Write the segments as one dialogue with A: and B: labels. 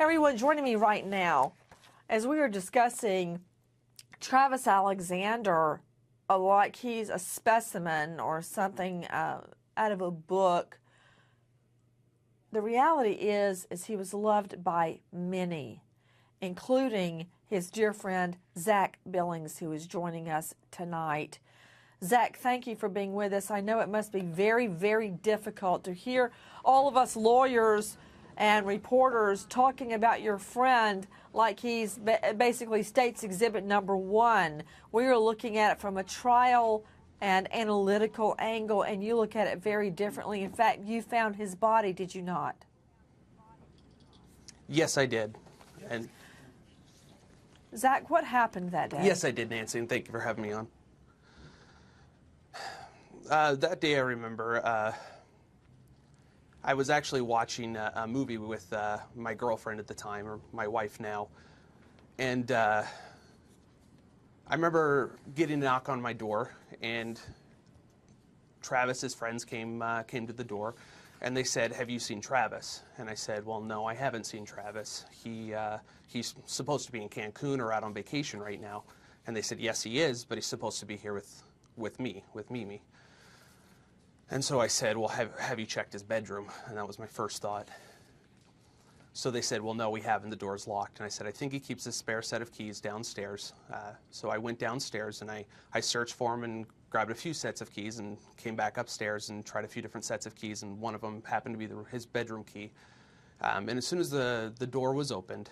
A: Everyone joining me right now, as we are discussing Travis Alexander, like he's a specimen or something out of a book, the reality is he was loved by many, including his dear friend ZACK Billings, who is joining us tonight. ZACK, thank you for being with us. I know it must be very, very difficult to hear all of us lawyers and reporters talking about your friend like he's basically state's exhibit number one. We are looking at it from a trial and analytical angle, and you look at it very differently. In fact, you found his body, did you not?
B: Yes, I did. And
A: ZACK, what happened that day?
B: yes, I did, Nancy, and thank you for having me on. That day I remember I was actually watching a movie with my girlfriend at the time, or my wife now, and I remember getting a knock on my door, and Travis's friends came to the door, and they said, "Have you seen Travis?" And I said, "Well, no, I haven't seen Travis. He's supposed to be in Cancun or out on vacation right now." And they said, "Yes, he is, but he's supposed to be here with Mimi." And so I said, "Well, have you checked his bedroom?" And that was my first thought. So they said, "Well, no, we haven't. The door's locked." And I said, "I think he keeps a spare set of keys downstairs." So I went downstairs and I searched for him and grabbed a few sets of keys and came back upstairs and tried a few different sets of keys, and one of them happened to be his bedroom key. And as soon as the door was opened,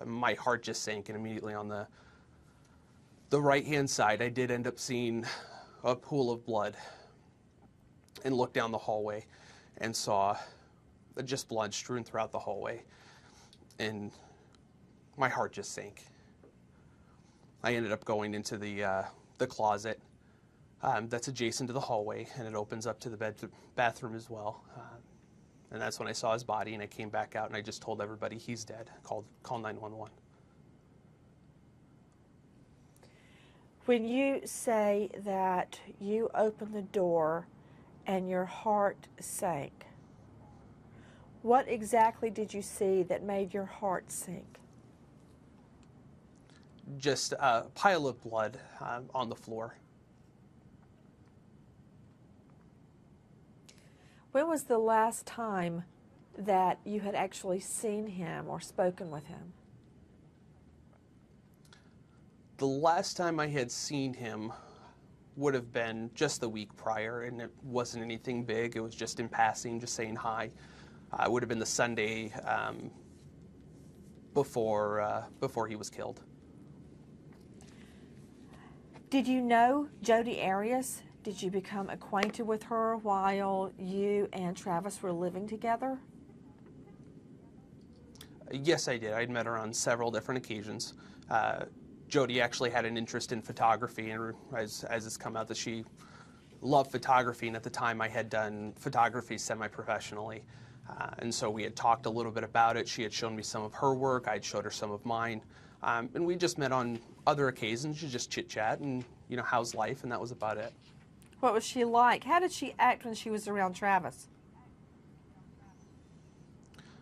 B: my heart just sank, and immediately on the right-hand side, I did end up seeing a pool of blood, and looked down the hallway and saw just blood strewn throughout the hallway, and my heart just sank. I ended up going into the closet that's adjacent to the hallway, and it opens up to the bathroom as well. And that's when I saw his body, and I came back out and I just told everybody he's dead. Call 911.
A: When you say that you opened the door and your heart sank, what exactly did you see that made your heart sink?
B: Just a pile of blood on the floor.
A: When was the last time that you had actually seen him or spoken with him?
B: The last time I had seen him would have been just the week prior, and it wasn't anything big. It was just in passing, just saying hi. It would have been the Sunday before he was killed.
A: Did you know Jodi Arias? Did you become acquainted with her while you and Travis were living together?
B: Yes, I did. I'd met her on several different occasions. Jodi actually had an interest in photography, and as it's come out that she loved photography, and at the time I had done photography semi-professionally. And so we had talked a little bit about it. She had shown me some of her work. I had showed her some of mine. And we just met on other occasions to just chit-chat and, how's life, and that was about it.
A: What was she like? How did she act when she was around Travis?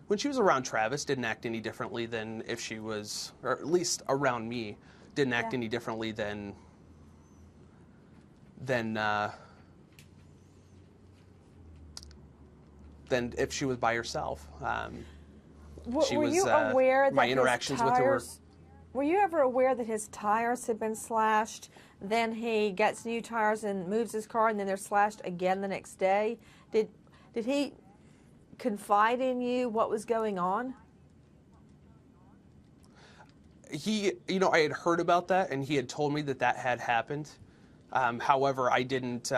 B: When she was around Travis, didn't act any differently than if she was, or at least around me, didn't act any differently than if she was by herself.
A: Were you aware that
B: my interactions with her
A: were you ever aware that his tires had been slashed? Then he gets new tires and moves his car, and then they're slashed again the next day. Did he confide in you what was going on?
B: I had heard about that, and he had told me that had happened. However, I didn't.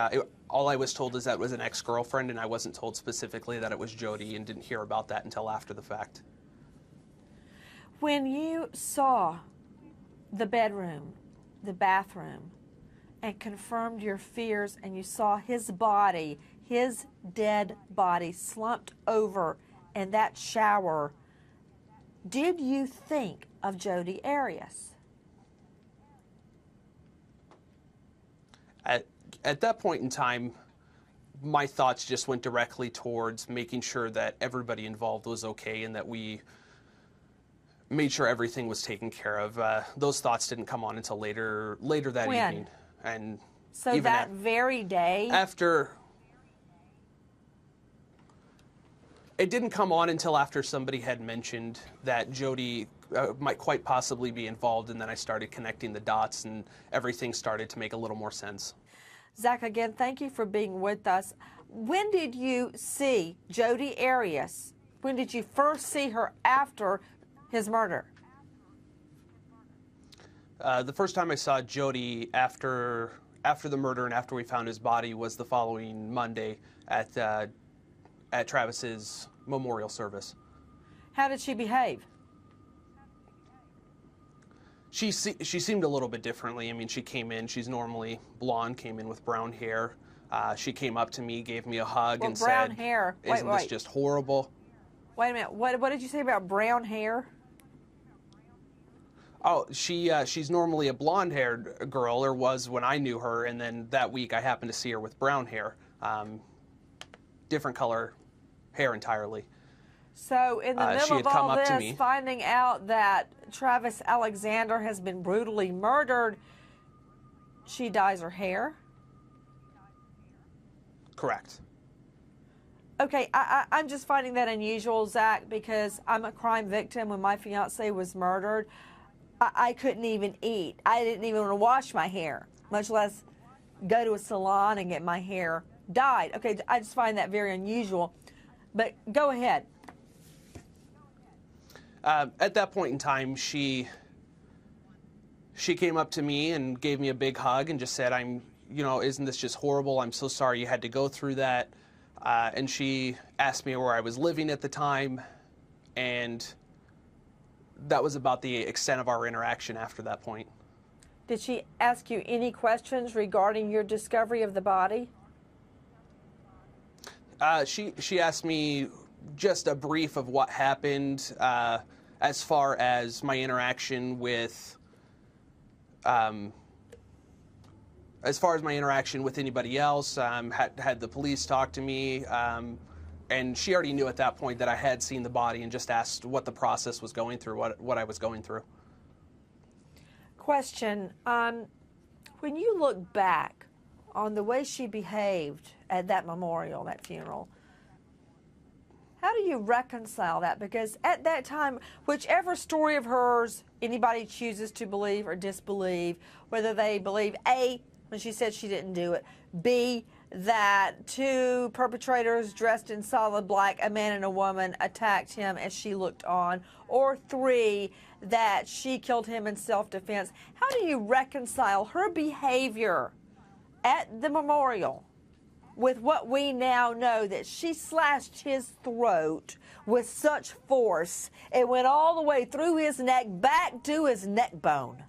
B: All I was told is that it was an ex-girlfriend, and I wasn't told specifically that it was Jodi, and didn't hear about that until after the fact.
A: When you saw the bedroom, the bathroom, and confirmed your fears, and you saw his body, his dead body, slumped over in that shower, did you think of Jodi Arias?
B: At that point in time, my thoughts just went directly towards making sure that everybody involved was okay and that we made sure everything was taken care of. Those thoughts didn't come on until later that
A: When?
B: evening. And
A: So
B: even
A: that very day?
B: after, it didn't come on until after somebody had mentioned that Jodi might quite possibly be involved, and then I started connecting the dots and everything started to make a little more sense.
A: Zach, again, thank you for being with us. When did you see Jodi Arias? When did you first see her after his murder?
B: The first time I saw Jodi after the murder and after we found his body was the following Monday at Travis's memorial service.
A: How did she behave?
B: She seemed a little bit differently. I mean, she came in, she's normally blonde, came in with brown hair. She came up to me, gave me a hug, and
A: brown
B: said,
A: hair.
B: "Isn't this just horrible?"
A: Wait a minute. What did you say about brown hair?
B: Oh, she's normally a blonde-haired girl, or was when I knew her, and then that week I happened to see her with brown hair. Different color hair entirely.
A: So in the
B: she
A: middle
B: had
A: of
B: come
A: all
B: up to
A: this,
B: me.
A: finding out that Travis Alexander has been brutally murdered, she dyes her hair?
B: Correct.
A: Okay, I'm just finding that unusual, Zach, because I'm a crime victim. When my fiance was murdered, I couldn't even eat. I didn't even want to wash my hair, much less go to a salon and get my hair dyed. Okay, I just find that very unusual. But go ahead.
B: At that point in time, she came up to me and gave me a big hug and just said, isn't this just horrible? I'm so sorry you had to go through that. And she asked me where I was living at the time, and that was about the extent of our interaction after that point.
A: Did she ask you any questions regarding your discovery of the body?
B: She asked me just a brief of what happened as far as my interaction with anybody else. Had the police talk to me, and she already knew at that point that I had seen the body and just asked what the process was going through, what I was going through.
A: Question, when you look back on the way she behaved at that memorial, that funeral, how do you reconcile that? Because at that time, whichever story of hers anybody chooses to believe or disbelieve, whether they believe A, when she said she didn't do it, B, that two perpetrators dressed in solid black, a man and a woman, attacked him as she looked on, or 3, that she killed him in self-defense. How do you reconcile her behavior at the memorial with what we now know, that she slashed his throat with such force it went all the way through his neck back to his neck bone?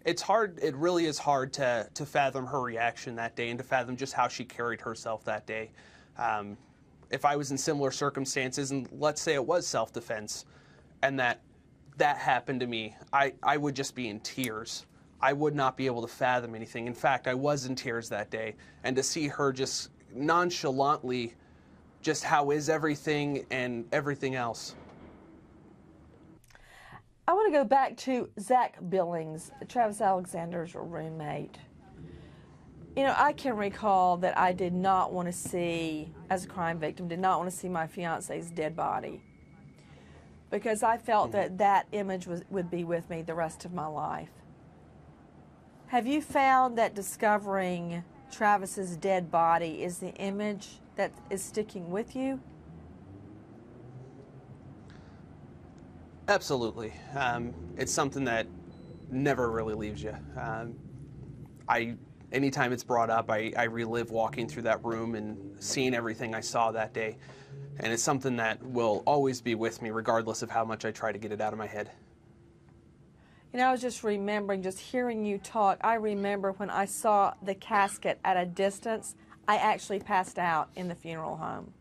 B: It's hard. It really is hard to fathom her reaction that day and to fathom just how she carried herself that day. If I was in similar circumstances, and let's say it was self-defense, and that happened to me, I would just be in tears. I would not be able to fathom anything. In fact, I was in tears that day. And to see her just nonchalantly, just how is everything and everything else.
A: I want to go back to ZACK Billings, Travis Alexander's roommate. You know, I can recall that I did not want to see, as a crime victim, did not want to see my fiance's dead body, because I felt that that image would be with me the rest of my life. Have you found that discovering Travis's dead body is the image that is sticking with you?
B: Absolutely. It's something that never really leaves you. Anytime it's brought up, I relive walking through that room and seeing everything I saw that day. And it's something that will always be with me, regardless of how much I try to get it out of my head.
A: You know, I was just remembering, just hearing you talk, I remember when I saw the casket at a distance, I actually passed out in the funeral home.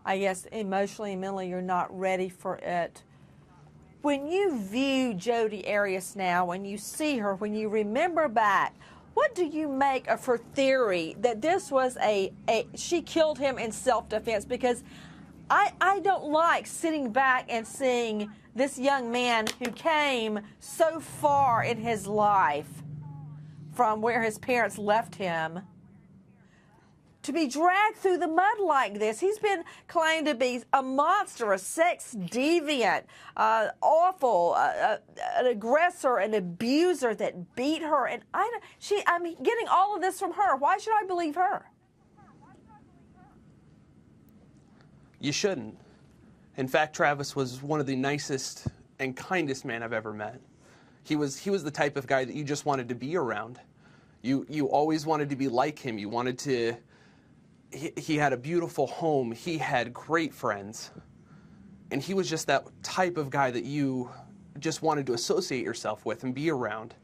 A: I guess emotionally and mentally you're not ready for it When you view Jodi Arias now, when you see her, when you remember back, what do you make of her theory that this was she killed him in self-defense? Because I don't like sitting back and seeing this young man who came so far in his life from where his parents left him to be dragged through the mud like this. He's been claimed to be a monster, a sex deviant, awful, an aggressor, an abuser that beat her. And I'm getting all of this from her. Why should I believe her?
B: You shouldn't. In fact, Travis was one of the nicest and kindest men I've ever met. He was the type of guy that you just wanted to be around. You always wanted to be like him. You wanted to. He had a beautiful home. He had great friends. And he was just that type of guy that you just wanted to associate yourself with and be around.